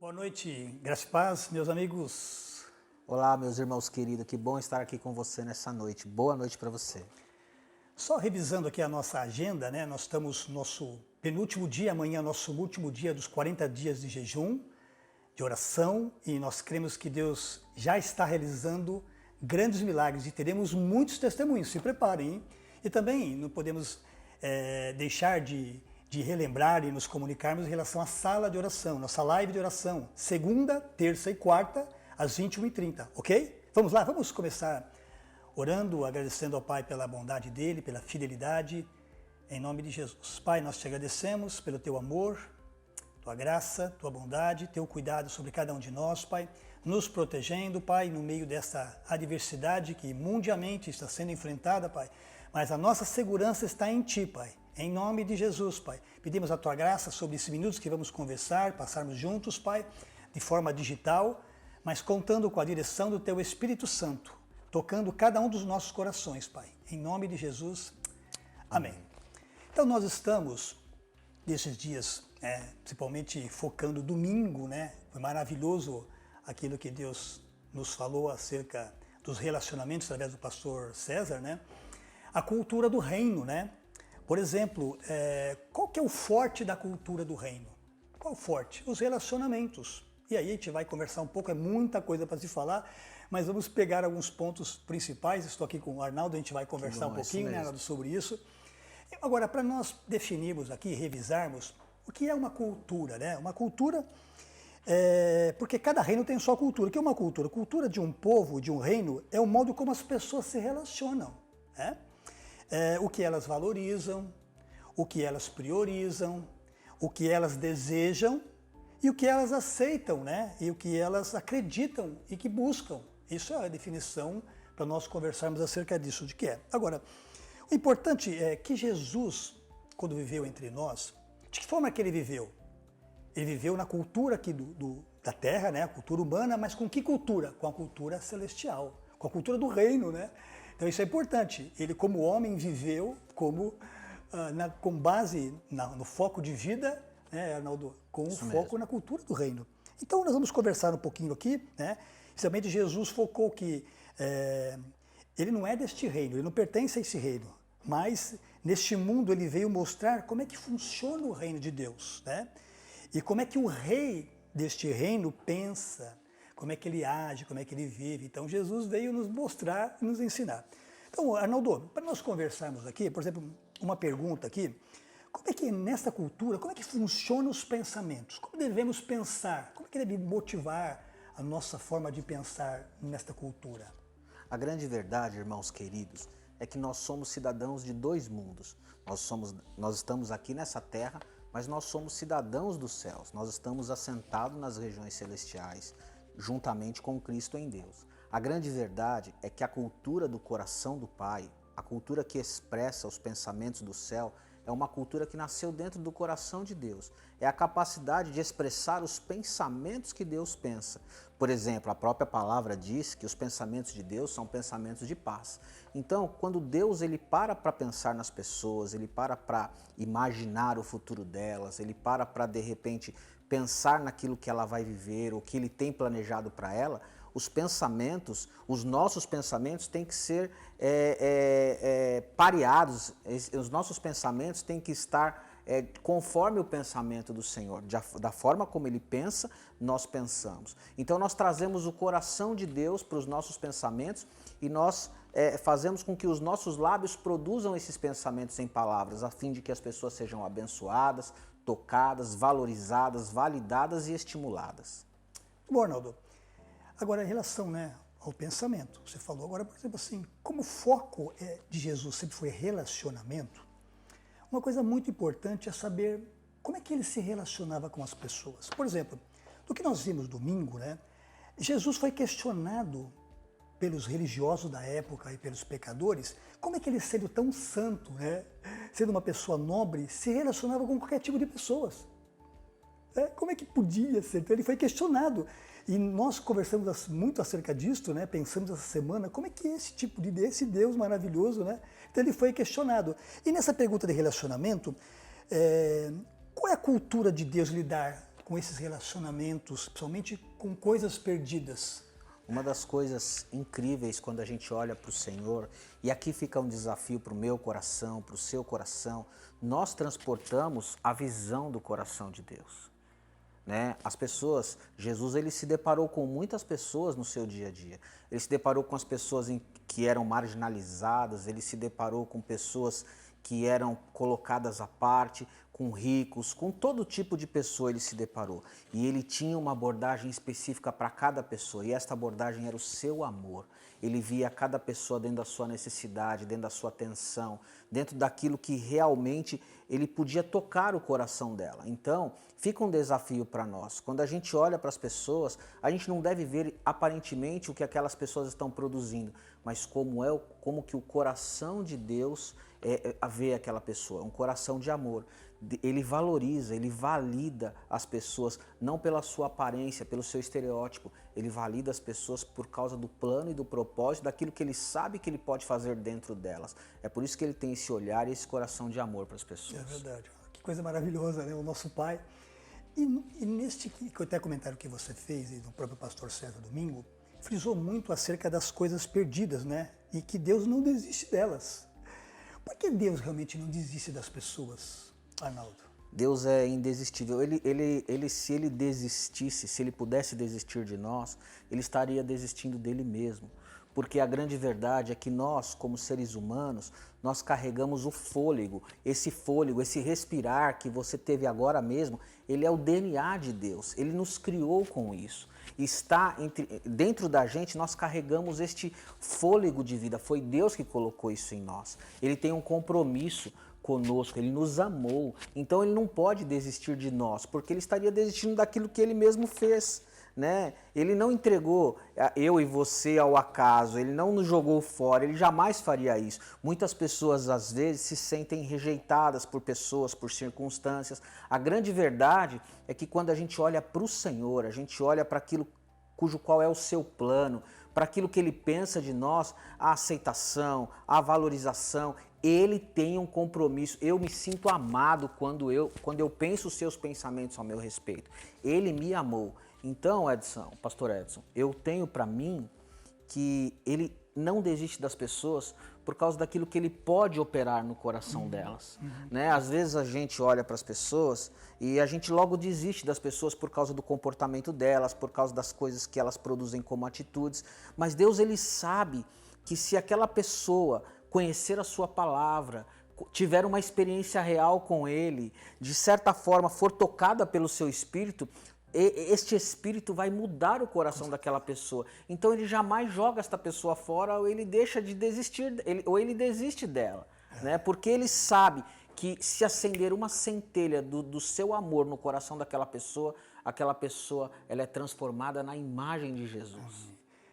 Boa noite, graça e paz, meus amigos. Olá, meus irmãos queridos, que bom estar aqui com você nessa noite. Boa noite para você. Só revisando aqui a nossa agenda, né? Nós estamos no nosso penúltimo dia, amanhã é nosso último dia dos 40 dias de jejum, de oração, e nós cremos que Deus já está realizando grandes milagres e teremos muitos testemunhos, se preparem, hein? E também não podemos deixar de relembrar e nos comunicarmos em relação à sala de oração, nossa live de oração, segunda, terça e quarta, às 21h30, ok? Vamos lá, vamos começar orando, agradecendo ao Pai pela bondade dEle, pela fidelidade, em nome de Jesus. Pai, nós te agradecemos pelo Teu amor, Tua graça, Tua bondade, Teu cuidado sobre cada um de nós, Pai, nos protegendo, Pai, no meio dessa adversidade que mundialmente está sendo enfrentada, Pai, mas a nossa segurança está em Ti, Pai. Em nome de Jesus, Pai, pedimos a Tua graça sobre esses minutos que vamos conversar, passarmos juntos, Pai, de forma digital, mas contando com a direção do Teu Espírito Santo, tocando cada um dos nossos corações, Pai. Em nome de Jesus, amém. Então nós estamos, nesses dias, principalmente focando domingo, né? Foi maravilhoso aquilo que Deus nos falou acerca dos relacionamentos através do pastor César, né? A cultura do reino, né? Por exemplo, qual que é o forte da cultura do reino? Qual o forte? Os relacionamentos. E aí a gente vai conversar um pouco, é muita coisa para se falar, mas vamos pegar alguns pontos principais. Estou aqui com o Arnaldo, a gente vai conversar um pouquinho, né, Arnaldo, sobre isso. Agora, para nós definirmos aqui, revisarmos, o que é uma cultura, né? Uma cultura, porque cada reino tem sua cultura. O que é uma cultura? A cultura de um povo, de um reino, é o modo como as pessoas se relacionam, né? O que elas valorizam, o que elas priorizam, o que elas desejam e o que elas aceitam, né? E o que elas acreditam e que buscam. Isso é a definição para nós conversarmos acerca disso, de que é. Agora, o importante é que Jesus, quando viveu entre nós, de que forma que ele viveu? Ele viveu na cultura aqui da terra, né? A cultura humana, mas com que cultura? Com a cultura celestial, com a cultura do reino, né? Então isso é importante. Ele, como homem, viveu com base no foco de vida, né, Arnaldo? Com Isso foco mesmo. na cultura do reino. Então nós vamos conversar um pouquinho aqui, né? Principalmente Jesus focou que ele não é deste reino, ele não pertence a esse reino, mas neste mundo ele veio mostrar como é que funciona o reino de Deus, né? E como é que o rei deste reino pensa, como é que ele age, como é que ele vive. Então Jesus veio nos mostrar e nos ensinar. Então, Arnaldo, para nós conversarmos aqui, por exemplo, uma pergunta aqui, como é que nesta cultura, como é que funcionam os pensamentos? Como devemos pensar? Como é que deve motivar a nossa forma de pensar nesta cultura? A grande verdade, irmãos queridos, é que nós somos cidadãos de dois mundos. Nós estamos aqui nessa terra, mas nós somos cidadãos dos céus. Nós estamos assentados nas regiões celestiais, juntamente com Cristo em Deus. A grande verdade é que a cultura do coração do Pai, a cultura que expressa os pensamentos do céu, é uma cultura que nasceu dentro do coração de Deus. É a capacidade de expressar os pensamentos que Deus pensa. Por exemplo, a própria palavra diz que os pensamentos de Deus são pensamentos de paz. Então, quando Deus para pensar nas pessoas, ele para imaginar o futuro delas, ele para de repente pensar naquilo que ela vai viver, o que ele tem planejado para ela, os pensamentos, os nossos pensamentos têm que ser pareados, os nossos pensamentos têm que estar conforme o pensamento do Senhor, da forma como Ele pensa, nós pensamos. Então nós trazemos o coração de Deus para os nossos pensamentos e nós fazemos com que os nossos lábios produzam esses pensamentos em palavras, a fim de que as pessoas sejam abençoadas, tocadas, valorizadas, validadas e estimuladas. Bom, Arnaldo, agora em relação, né, ao pensamento, você falou agora, por exemplo, assim, como o foco de Jesus sempre foi relacionamento, uma coisa muito importante é saber como é que ele se relacionava com as pessoas. Por exemplo, do que nós vimos domingo, né, Jesus foi questionado pelos religiosos da época e pelos pecadores, como é que ele, sendo tão santo, né, sendo uma pessoa nobre, se relacionava com qualquer tipo de pessoas. Como é que podia ser? Então ele foi questionado. E nós conversamos muito acerca disso, né? Pensamos essa semana, como é que é esse Deus maravilhoso, né? Então ele foi questionado. E nessa pergunta de relacionamento, qual é a cultura de Deus lidar com esses relacionamentos, principalmente com coisas perdidas? Uma das coisas incríveis quando a gente olha para o Senhor, e aqui fica um desafio para o meu coração, para o seu coração, nós transportamos a visão do coração de Deus. Né? As pessoas, Jesus ele se deparou com muitas pessoas no seu dia a dia. Ele se deparou com as pessoas que eram marginalizadas, ele se deparou com pessoas que eram colocadas à parte, com ricos, com todo tipo de pessoa ele se deparou. E ele tinha uma abordagem específica para cada pessoa, e esta abordagem era o seu amor. Ele via cada pessoa dentro da sua necessidade, dentro da sua atenção, dentro daquilo que realmente ele podia tocar o coração dela. Então, fica um desafio para nós. Quando a gente olha para as pessoas, a gente não deve ver aparentemente o que aquelas pessoas estão produzindo, mas como que o coração de Deus vê aquela pessoa, um coração de amor. Ele valoriza, ele valida as pessoas, não pela sua aparência, pelo seu estereótipo. Ele valida as pessoas por causa do plano e do propósito, daquilo que ele sabe que ele pode fazer dentro delas. É por isso que ele tem esse olhar e esse coração de amor para as pessoas. É verdade. Que coisa maravilhosa, né? O nosso Pai. E neste até comentário que você fez, e do próprio pastor César Domingo, frisou muito acerca das coisas perdidas, né? E que Deus não desiste delas. Por que Deus realmente não desiste das pessoas, Arnaldo? Deus é indesistível. Se ele desistisse, se ele pudesse desistir de nós, ele estaria desistindo dele mesmo. Porque a grande verdade é que nós, como seres humanos, nós carregamos o fôlego, esse respirar que você teve agora mesmo, ele é o DNA de Deus, ele nos criou com isso. Está dentro da gente, nós carregamos este fôlego de vida, foi Deus que colocou isso em nós. Ele tem um compromisso conosco, ele nos amou, então ele não pode desistir de nós, porque ele estaria desistindo daquilo que ele mesmo fez. Né? Ele não entregou eu e você ao acaso, ele não nos jogou fora, ele jamais faria isso. Muitas pessoas às vezes se sentem rejeitadas por pessoas, por circunstâncias. A grande verdade é que quando a gente olha para o Senhor, a gente olha para aquilo qual é o seu plano, para aquilo que ele pensa de nós, a aceitação, a valorização, ele tem um compromisso. Eu me sinto amado quando eu penso os seus pensamentos ao meu respeito. Ele me amou. Então, pastor Edson, eu tenho para mim que ele não desiste das pessoas por causa daquilo que ele pode operar no coração delas. Né? Às vezes a gente olha para as pessoas e a gente logo desiste das pessoas por causa do comportamento delas, por causa das coisas que elas produzem como atitudes, mas Deus ele sabe que se aquela pessoa conhecer a sua palavra, tiver uma experiência real com ele, de certa forma for tocada pelo seu espírito, este espírito vai mudar o coração daquela pessoa. Então ele jamais joga esta pessoa fora ou ele deixa de desistir, ou ele desiste dela. Né? Porque ele sabe que se acender uma centelha do seu amor no coração daquela pessoa ela é transformada na imagem de Jesus.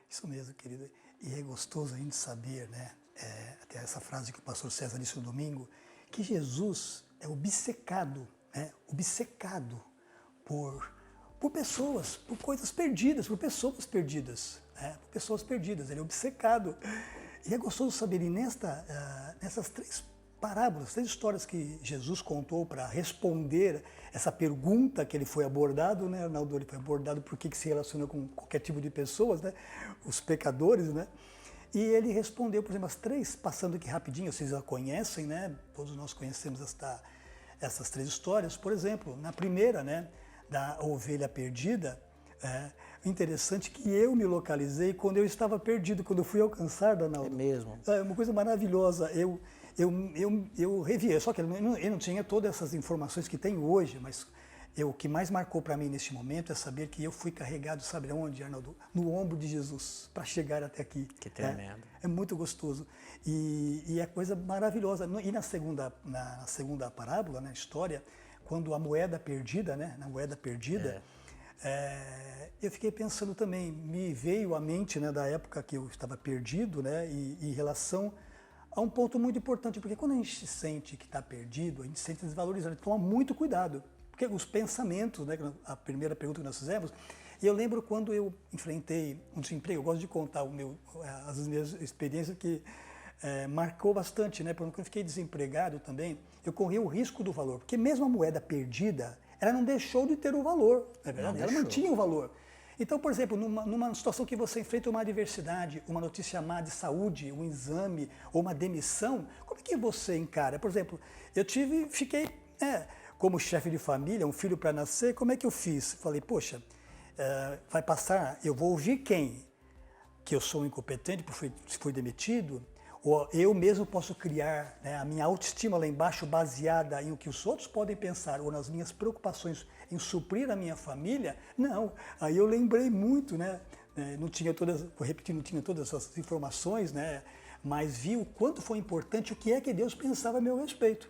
Isso mesmo, querido. E é gostoso a gente saber, né? Até essa frase que o pastor César disse no domingo, que Jesus é obcecado, né? Obcecado por pessoas, por coisas perdidas, por pessoas perdidas, né? Por pessoas perdidas, ele é obcecado. E é gostoso saber, e nessas três parábolas, três histórias que Jesus contou para responder essa pergunta que ele foi abordado, né, Arnaldo? Ele foi abordado por que se relaciona com qualquer tipo de pessoas, né? Os pecadores, né? E ele respondeu, por exemplo, as três, passando aqui rapidinho, vocês já conhecem, né? Todos nós conhecemos essas três histórias. Por exemplo, na primeira, né, da ovelha perdida, interessante que eu me localizei quando eu estava perdido, quando eu fui alcançado, Arnaldo. É mesmo. É uma coisa maravilhosa. Eu revi, só que eu não tinha todas essas informações que tenho hoje, mas o que mais marcou para mim neste momento é saber que eu fui carregado, sabe onde, Arnaldo? No ombro de Jesus, para chegar até aqui. Que tremendo. É muito gostoso. E é coisa maravilhosa. E na segunda parábola, na história, quando a moeda perdida, né? Na moeda perdida, eu fiquei pensando também, me veio à mente, né, da época que eu estava perdido, né? E em relação a um ponto muito importante, porque quando a gente sente que está perdido, a gente se sente desvalorizado, toma muito cuidado. Porque os pensamentos, né, a primeira pergunta que nós fizemos, e eu lembro quando eu enfrentei um desemprego, eu gosto de contar as minhas experiências que marcou bastante, né? Porque quando eu fiquei desempregado também, eu corri o risco do valor, porque mesmo a moeda perdida, ela não deixou de ter o valor, não é verdade? Não Ela deixou. mantinha o valor. Então, por exemplo, numa situação que você enfrenta uma adversidade, uma notícia má de saúde, um exame ou uma demissão, como é que você encara? Por exemplo, fiquei como chefe de família, um filho para nascer, como é que eu fiz? Falei, poxa, vai passar, eu vou ouvir quem? Que eu sou um incompetente, porque fui demitido? Ou eu mesmo posso criar, né, a minha autoestima lá embaixo baseada em o que os outros podem pensar ou nas minhas preocupações em suprir a minha família? Não. Aí eu lembrei muito, né? Não tinha todas, vou repetir, não tinha todas essas informações, né? Mas vi o quanto foi importante o que é que Deus pensava a meu respeito.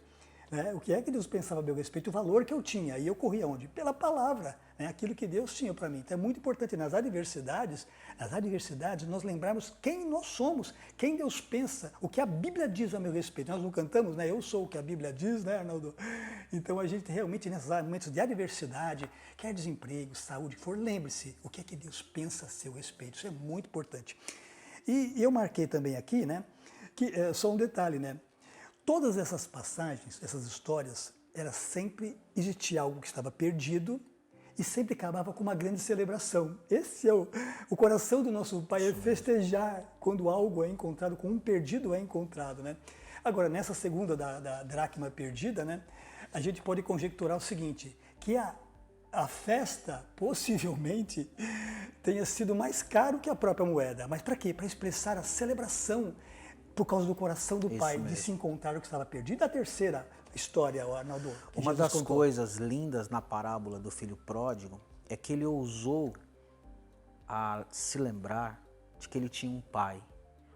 Né? O que é que Deus pensava a meu respeito, o valor que eu tinha. E eu corria onde? Pela palavra, né? Aquilo que Deus tinha para mim. Então é muito importante nas adversidades nós lembrarmos quem nós somos, quem Deus pensa, o que a Bíblia diz a meu respeito. Nós não cantamos, né? Eu sou o que a Bíblia diz, né, Arnaldo? Então a gente realmente, nesses momentos de adversidade, quer desemprego, saúde, for, lembre-se o que é que Deus pensa a seu respeito. Isso é muito importante. E eu marquei também aqui, né, que só um detalhe, né? Todas essas passagens, essas histórias, era sempre existia algo que estava perdido e sempre acabava com uma grande celebração. Esse é o coração do nosso Pai, é festejar quando algo é encontrado, com um perdido é encontrado, né? Agora, nessa segunda da dracma perdida, né, a gente pode conjecturar o seguinte, que a festa possivelmente tenha sido mais caro que a própria moeda. Mas para quê? Para expressar a celebração por causa do coração do Pai, de se encontrar o que estava perdido. A terceira história, Arnaldo, que Uma Jesus das contou. coisas lindas na parábola do filho pródigo é que ele ousou a se lembrar de que ele tinha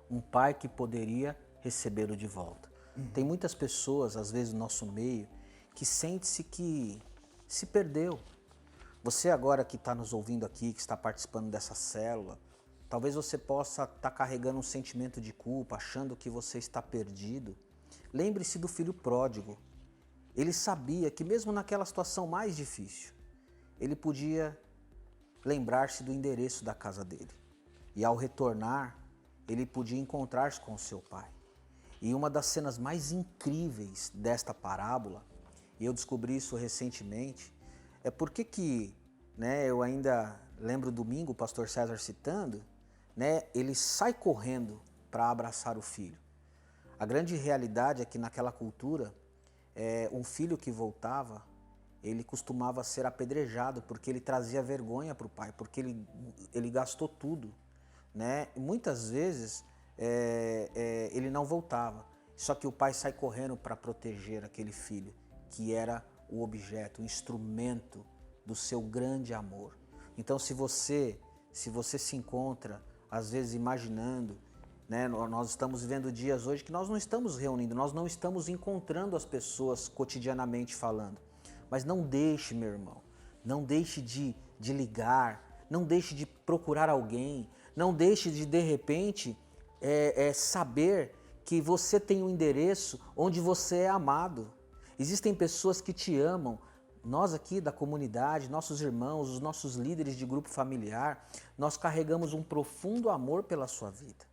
um pai que poderia recebê-lo de volta. Tem muitas pessoas, às vezes no nosso meio, que sente-se que se perdeu. Você agora que está nos ouvindo aqui, que está participando dessa célula, talvez você possa estar carregando um sentimento de culpa, achando que você está perdido. Lembre-se do filho pródigo. Ele sabia que mesmo naquela situação mais difícil, ele podia lembrar-se do endereço da casa dele. E ao retornar, ele podia encontrar-se com o seu pai. E uma das cenas mais incríveis desta parábola, e eu descobri isso recentemente, é porque eu ainda lembro domingo o pastor César citando, né, ele sai correndo para abraçar o filho. A grande realidade é que naquela cultura, um filho que voltava, ele costumava ser apedrejado porque ele trazia vergonha para o pai, porque ele gastou tudo, né? E muitas vezes ele não voltava, só que o pai sai correndo para proteger aquele filho, que era o objeto, o instrumento do seu grande amor. Então se você se encontra, às vezes imaginando, né, nós estamos vivendo dias hoje que nós não estamos reunindo, nós não estamos encontrando as pessoas cotidianamente falando. Mas não deixe, meu irmão, não deixe de ligar, não deixe de procurar alguém, não deixe de repente, saber que você tem um endereço onde você é amado. Existem pessoas que te amam. Nós aqui da comunidade, nossos irmãos, os nossos líderes de grupo familiar, nós carregamos um profundo amor pela sua vida,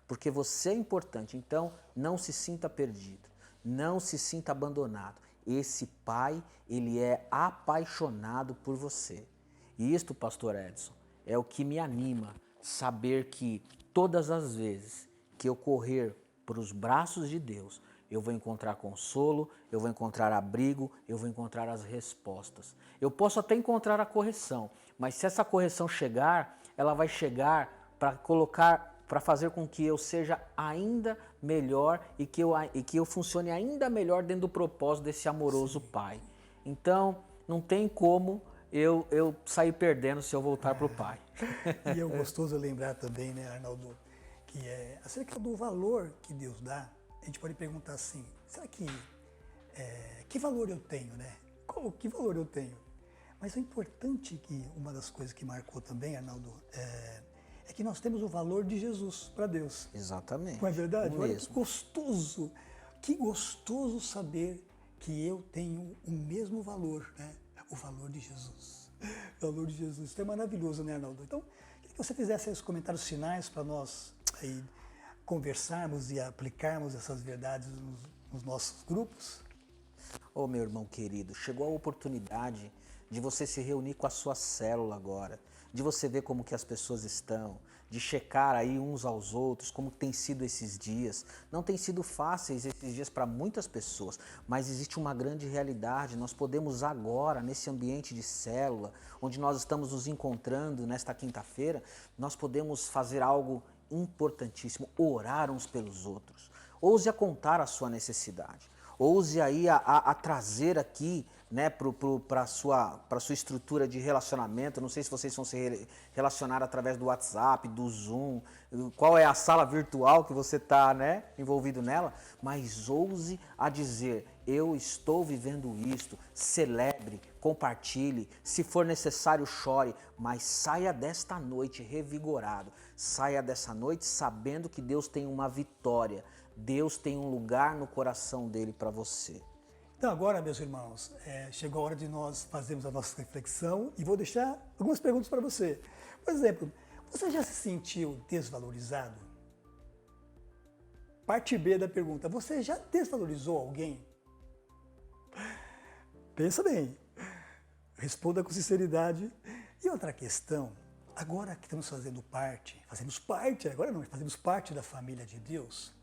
porque você é importante. Então não se sinta perdido, não se sinta abandonado. Esse pai, ele é apaixonado por você. E isto, pastor Edson, é o que me anima, saber que todas as vezes que eu correr para os braços de Deus, eu vou encontrar consolo, eu vou encontrar abrigo, eu vou encontrar as respostas. Eu posso até encontrar a correção, mas se essa correção chegar, ela vai chegar para fazer com que eu seja ainda melhor e que eu funcione ainda melhor dentro do propósito desse amoroso Pai. Então, não tem como eu sair perdendo se eu voltar para o Pai. E é gostoso lembrar também, né, Arnaldo, que é acerca do valor que Deus dá. A gente pode perguntar assim, será que valor eu tenho, né? Que valor eu tenho? Mas é importante que uma das coisas que marcou também, Arnaldo, é que nós temos o valor de Jesus para Deus. Exatamente. Não é verdade? Olha mesmo. Que gostoso saber que eu tenho o mesmo valor, né? O valor de Jesus. O valor de Jesus. Isso é maravilhoso, né, Arnaldo? Então, queria que você fizesse aí os comentários finais para nós aí conversarmos e aplicarmos essas verdades nos nossos grupos. Meu irmão querido, chegou a oportunidade de você se reunir com a sua célula agora, de você ver como que as pessoas estão, de checar aí uns aos outros, como tem sido esses dias. Não tem sido fáceis esses dias para muitas pessoas, mas existe uma grande realidade. Nós podemos agora, nesse ambiente de célula, onde nós estamos nos encontrando nesta quinta-feira, nós podemos fazer algo importantíssimo, orar uns pelos outros. Ouse a contar a sua necessidade. Ouse aí a trazer aqui, né, para a sua estrutura de relacionamento. Não sei se vocês vão se relacionar através do WhatsApp, do Zoom, qual é a sala virtual que você está, né, envolvido nela, mas ouse a dizer: eu estou vivendo isto. Celebre, compartilhe, se for necessário chore, mas saia desta noite revigorado, saia dessa noite sabendo que Deus tem uma vitória, Deus tem um lugar no coração dele para você. Então agora, meus irmãos, chegou a hora de nós fazermos a nossa reflexão e vou deixar algumas perguntas para você. Por exemplo, você já se sentiu desvalorizado? Parte B da pergunta: você já desvalorizou alguém? Pensa bem, responda com sinceridade. E outra questão, agora que estamos fazemos parte da família de Deus,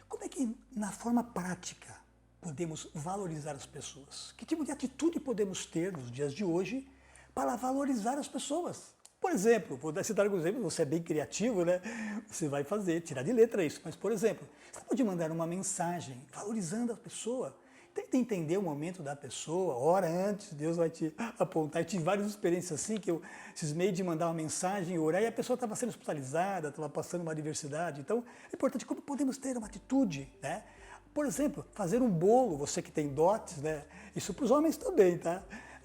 como é que na forma prática podemos valorizar as pessoas? Que tipo de atitude podemos ter nos dias de hoje para valorizar as pessoas? Por exemplo, vou citar alguns exemplos, você é bem criativo, né? Você vai tirar de letra isso. Mas, por exemplo, você pode mandar uma mensagem valorizando a pessoa. Tenta entender o momento da pessoa, hora antes, Deus vai te apontar. Eu tive várias experiências assim, que eu cismei de mandar uma mensagem, orar, e a pessoa estava sendo hospitalizada, estava passando uma adversidade. Então, é importante como podemos ter uma atitude, né? Por exemplo, fazer um bolo, você que tem dotes, né? Isso para os homens também, tá?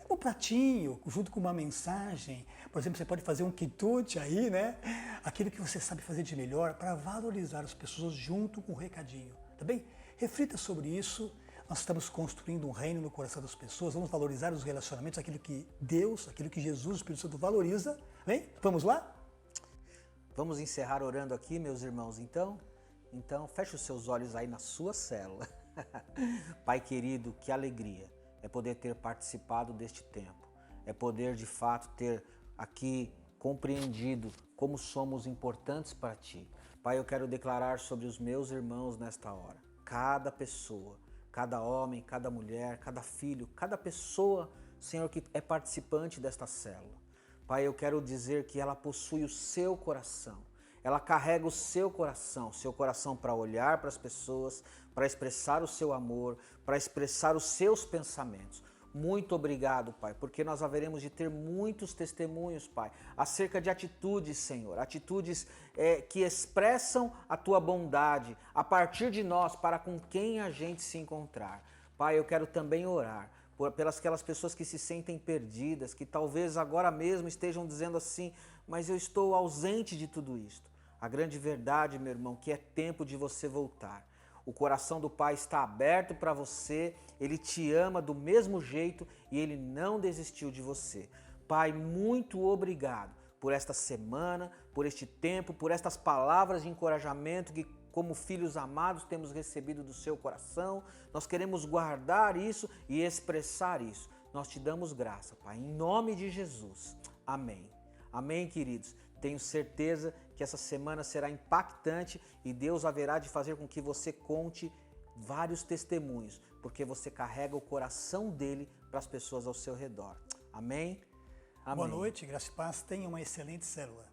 Um pratinho, junto com uma mensagem. Por exemplo, você pode fazer um quitute aí, né? Aquilo que você sabe fazer de melhor para valorizar as pessoas junto com o recadinho, tá bem? Reflita sobre isso. Nós estamos construindo um reino no coração das pessoas, vamos valorizar os relacionamentos, aquilo que Deus, aquilo que Jesus, o Espírito Santo valoriza. Bem, vamos lá? Vamos encerrar orando aqui, meus irmãos, então? Então, feche os seus olhos aí na sua célula. Pai querido, que alegria é poder ter participado deste tempo, é poder de fato ter aqui compreendido como somos importantes para Ti. Pai, eu quero declarar sobre os meus irmãos nesta hora, cada pessoa, cada homem, cada mulher, cada filho, cada pessoa, Senhor, que é participante desta célula. Pai, eu quero dizer que ela possui o seu coração. Ela carrega o seu coração para olhar para as pessoas, para expressar o seu amor, para expressar os seus pensamentos. Muito obrigado, Pai, porque nós haveremos de ter muitos testemunhos, Pai, acerca de atitudes, Senhor, atitudes que expressam a Tua bondade a partir de nós para com quem a gente se encontrar. Pai, eu quero também orar pelas aquelas pessoas que se sentem perdidas, que talvez agora mesmo estejam dizendo assim: mas eu estou ausente de tudo isto. A grande verdade, meu irmão, que é tempo de você voltar. O coração do Pai está aberto para você, Ele te ama do mesmo jeito e Ele não desistiu de você. Pai, muito obrigado por esta semana, por este tempo, por estas palavras de encorajamento que, como filhos amados, temos recebido do seu coração. Nós queremos guardar isso e expressar isso. Nós te damos graça, Pai, em nome de Jesus. Amém. Amém, queridos. Tenho certeza que essa semana será impactante e Deus haverá de fazer com que você conte vários testemunhos, porque você carrega o coração dele para as pessoas ao seu redor. Amém? Amém. Boa noite, graça e paz. Tenha uma excelente célula.